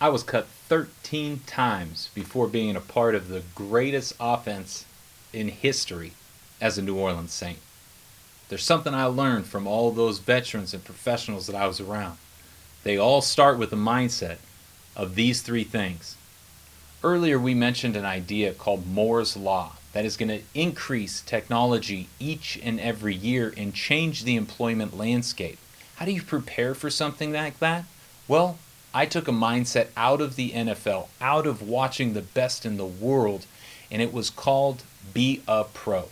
I was cut 13 times before being a part of the greatest offense in history as a New Orleans Saint. There's something I learned from all those veterans and professionals that I was around. They all start with the mindset of these three things. Earlier we mentioned an idea called Moore's Law that is going to increase technology each and every year and change the employment landscape. How do you prepare for something like that? Well, I took a mindset out of the NFL, out of watching the best in the world, and it was called Be a Pro.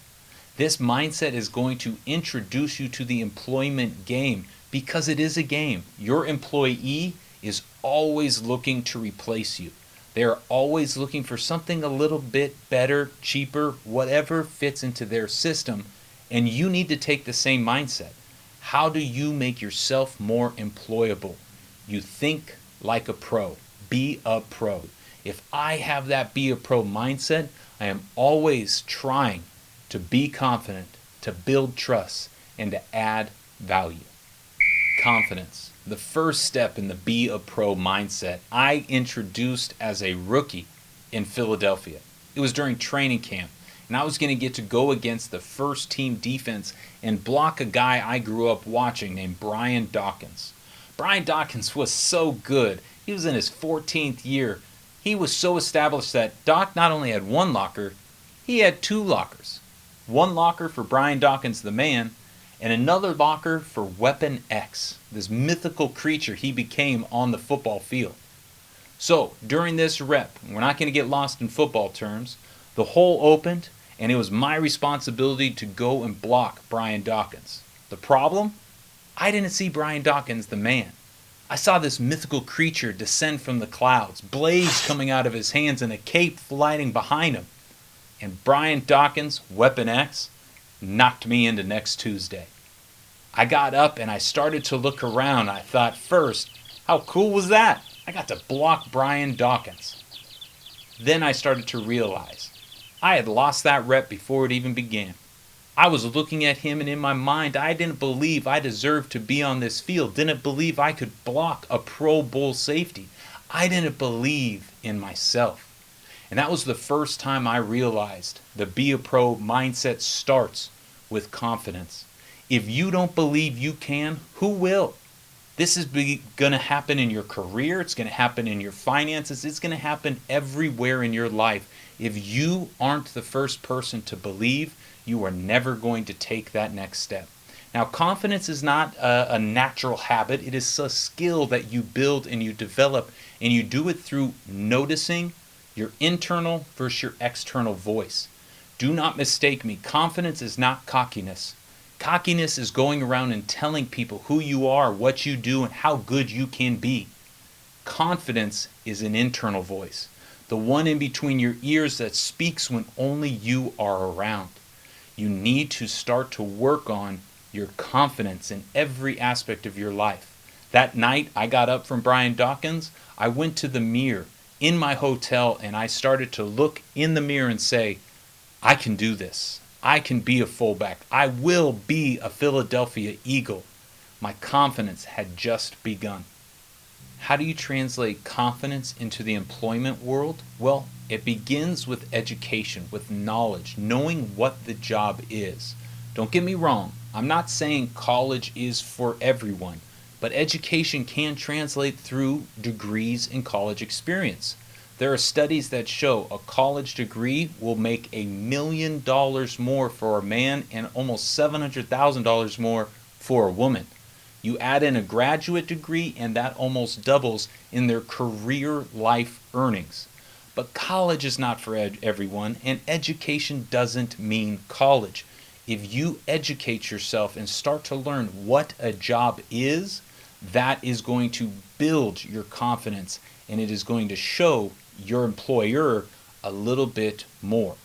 This mindset is going to introduce you to the employment game because it is a game. Your employee is always looking to replace you. They are always looking for something a little bit better, cheaper, whatever fits into their system, and you need to take the same mindset. How do you make yourself more employable? You think like a pro. Be a pro. If I have that be a pro mindset, I am always trying to be confident, to build trust, and to add value. Confidence. The first step in the be a pro mindset I introduced as a rookie in Philadelphia. It was during training camp, and I was going to get to go against the first team defense and block a guy I grew up watching named Brian Dawkins. Brian Dawkins was so good. He was in his 14th year. He was so established that Doc not only had one locker, he had two lockers. One locker for Brian Dawkins the man, and another locker for Weapon X, this mythical creature he became on the football field. So, during this rep, we're not going to get lost in football terms, the hole opened, and it was my responsibility to go and block Brian Dawkins. The problem? I didn't see Brian Dawkins the man. I saw this mythical creature descend from the clouds, blades coming out of his hands and a cape flying behind him. And Brian Dawkins, Weapon X, knocked me into next Tuesday. I got up and I started to look around. I thought first, how cool was that? I got to block Brian Dawkins. Then I started to realize I had lost that rep before it even began. I was looking at him and in my mind I didn't believe I deserved to be on this field. Didn't believe I could block a Pro Bowl safety. I didn't believe in myself. And that was the first time I realized the Be a Pro mindset starts with confidence. If you don't believe you can, who will? This is going to happen in your career. It's going to happen in your finances. It's going to happen everywhere in your life. If you aren't the first person to believe, you are never going to take that next step. Now, confidence is not a natural habit. It is a skill that you build and you develop, and you do it through noticing your internal versus your external voice. Do not mistake me. Confidence is not cockiness. Cockiness is going around and telling people who you are, what you do, and how good you can be. Confidence is an internal voice, the one in between your ears that speaks when only you are around. You need to start to work on your confidence in every aspect of your life. That night I got up from Brian Dawkins, I went to the mirror in my hotel and I started to look in the mirror and say, I can do this. I can be a fullback. I will be a Philadelphia Eagle. My confidence had just begun. How do you translate confidence into the employment world? Well, it begins with education, with knowledge, knowing what the job is. Don't get me wrong, I'm not saying college is for everyone, but education can translate through degrees and college experience. There are studies that show a college degree will make $1 million more for a man and almost $700,000 more for a woman. You add in a graduate degree and that almost doubles in their career life earnings. But college is not for everyone, and education doesn't mean college. If you educate yourself and start to learn what a job is, that is going to build your confidence and it is going to show your employer a little bit more.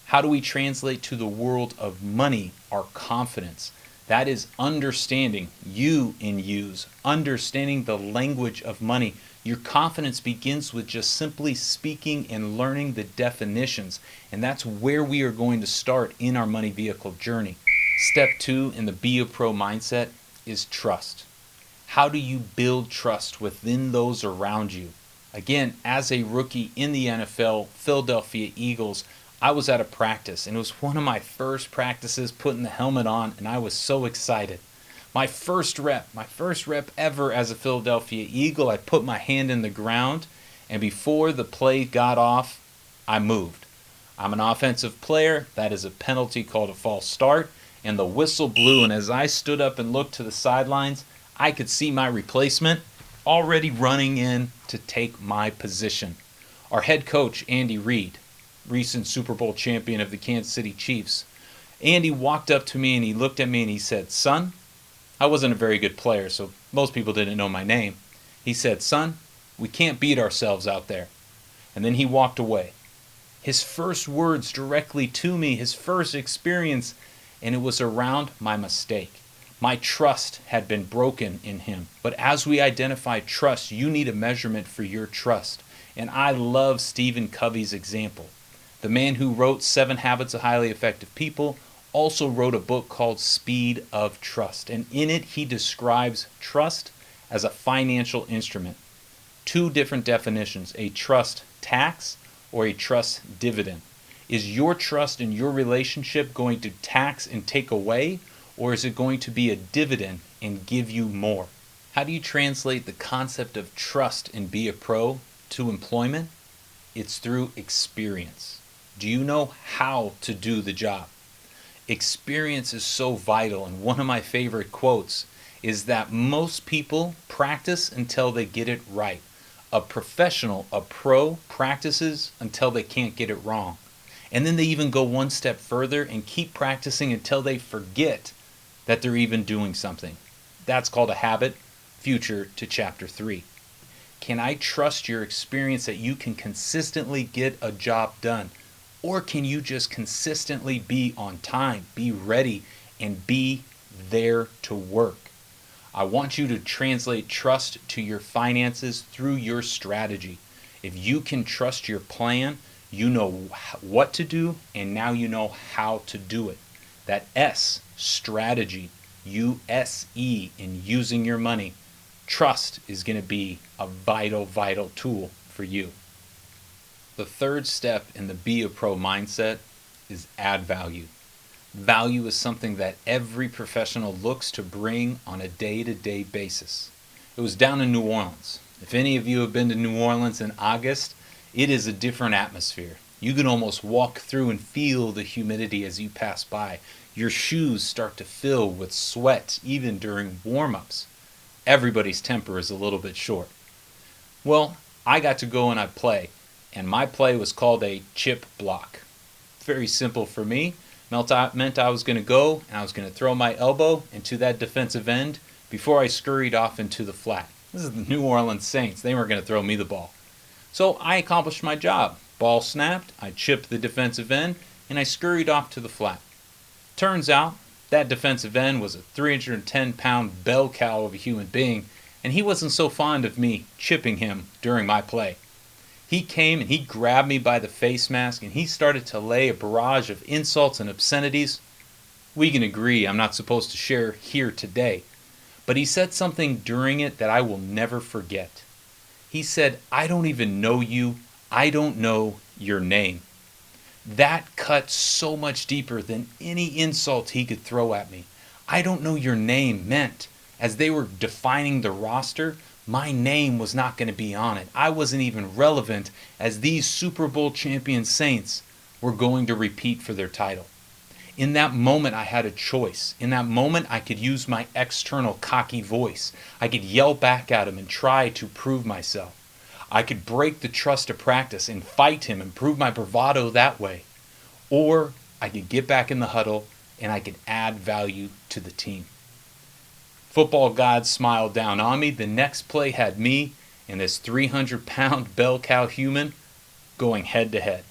How do we translate to the world of money our confidence? That is understanding you in use, understanding the language of money. Your confidence begins with just simply speaking and learning the definitions. And that's where we are going to start in our money vehicle journey. Step 2 in the Be a Pro mindset is trust. How do you build trust within those around you? Again, as a rookie in the NFL, Philadelphia Eagles, I was at a practice, and it was one of my first practices putting the helmet on, and I was so excited. My first rep ever as a Philadelphia Eagle, I put my hand in the ground, and before the play got off, I moved. I'm an offensive player. That is a penalty called a false start, and the whistle blew, and as I stood up and looked to the sidelines, I could see my replacement already running in to take my position. Our head coach, Andy Reid, recent Super Bowl champion of the Kansas City Chiefs, Andy walked up to me and he looked at me and he said, "Son," I wasn't a very good player, so most people didn't know my name. He said, "Son, we can't beat ourselves out there." And then he walked away. His first words directly to me, his first experience, and it was around my mistake. My trust had been broken in him. But as we identify trust, you need a measurement for your trust. And I love Stephen Covey's example. The man who wrote 7 Habits of Highly Effective People also wrote a book called Speed of Trust. And in it, he describes trust as a financial instrument. 2 different definitions, a trust tax or a trust dividend. Is your trust in your relationship going to tax and take away, or is it going to be a dividend and give you more? How do you translate the concept of trust in Be a Pro to employment? It's through experience. Do you know how to do the job? Experience is so vital, and one of my favorite quotes is that most people practice until they get it right. A professional, a pro, practices until they can't get it wrong. And then they even go one step further and keep practicing until they forget that they're even doing something. That's called a habit. Future to chapter 3. Can I trust your experience that you can consistently get a job done? Or can you just consistently be on time, be ready, and be there to work? I want you to translate trust to your finances through your strategy. If you can trust your plan, you know what to do, and now you know how to do it. That S, strategy, U-S-E, in using your money. Trust is going to be a vital, vital tool for you. The third step in the Be a Pro mindset is add value. Value is something that every professional looks to bring on a day-to-day basis. It was down in New Orleans. If any of you have been to New Orleans in August, it is a different atmosphere. You can almost walk through and feel the humidity as you pass by. Your shoes start to fill with sweat even during warm-ups. Everybody's temper is a little bit short. Well, I got to go and I play, and my play was called a chip block. Very simple for me. Meant I was going to go and I was going to throw my elbow into that defensive end before I scurried off into the flat. This is the New Orleans Saints. They weren't going to throw me the ball. So I accomplished my job. Ball snapped, I chipped the defensive end, and I scurried off to the flat. Turns out that defensive end was a 310-pound bell cow of a human being, and he wasn't so fond of me chipping him during my play. He came and he grabbed me by the face mask and he started to lay a barrage of insults and obscenities. We can agree I'm not supposed to share here today, but he said something during it that I will never forget. He said, "I don't even know you. I don't know your name." That cut so much deeper than any insult he could throw at me. "I don't know your name" meant, as they were defining the roster, my name was not going to be on it. I wasn't even relevant, as these Super Bowl champion Saints were going to repeat for their title. In that moment, I had a choice. In that moment, I could use my external cocky voice. I could yell back at him and try to prove myself. I could break the trust of practice and fight him and prove my bravado that way. Or I could get back in the huddle and I could add value to the team. Football gods smiled down on me. The next play had me and this 300-pound bell cow human going head to head.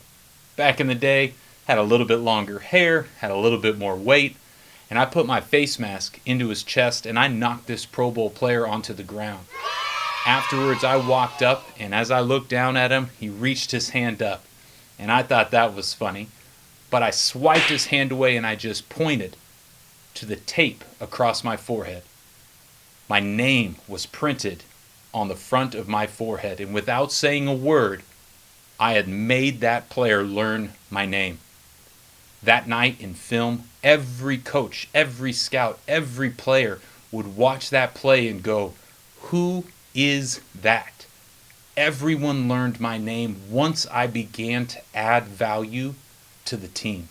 Back in the day, had a little bit longer hair, had a little bit more weight, and I put my face mask into his chest and I knocked this Pro Bowl player onto the ground. Afterwards, I walked up, and as I looked down at him, he reached his hand up, and I thought that was funny, but I swiped his hand away and I just pointed to the tape across my forehead. My name was printed on the front of my forehead, and without saying a word, I had made that player learn my name. That night in film, every coach, every scout, every player would watch that play and go, "Who is that?" Everyone learned my name once I began to add value to the team.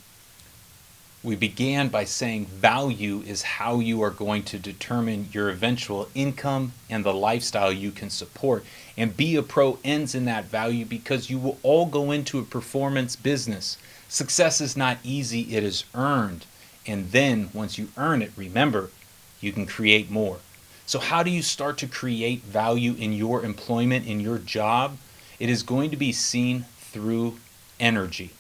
We began by saying value is how you are going to determine your eventual income and the lifestyle you can support. And Be a Pro ends in that value because you will all go into a performance business. Success is not easy, it is earned. And then once you earn it, remember, you can create more. So how do you start to create value in your employment, in your job? It is going to be seen through energy.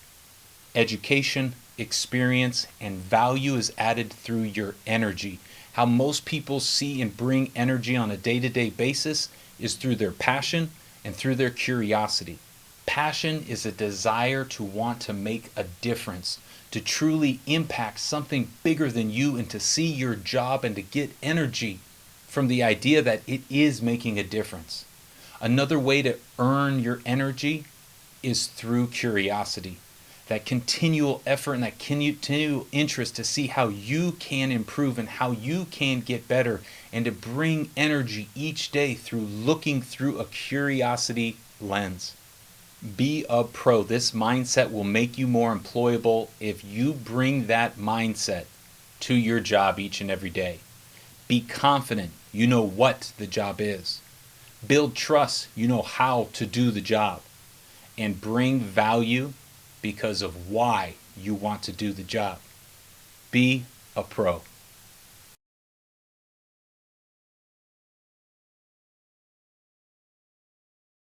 Education, experience, and value is added through your energy. How most people see and bring energy on a day-to-day basis is through their passion and through their curiosity. Passion is a desire to want to make a difference, to truly impact something bigger than you, and to see your job and to get energy from the idea that it is making a difference. Another way to earn your energy is through curiosity. That continual effort and that continual interest to see how you can improve and how you can get better, and to bring energy each day through looking through a curiosity lens. Be a pro. This mindset will make you more employable if you bring that mindset to your job each and every day. Be confident. You know what the job is. Build trust. You know how to do the job. And bring value because of why you want to do the job. Be a pro.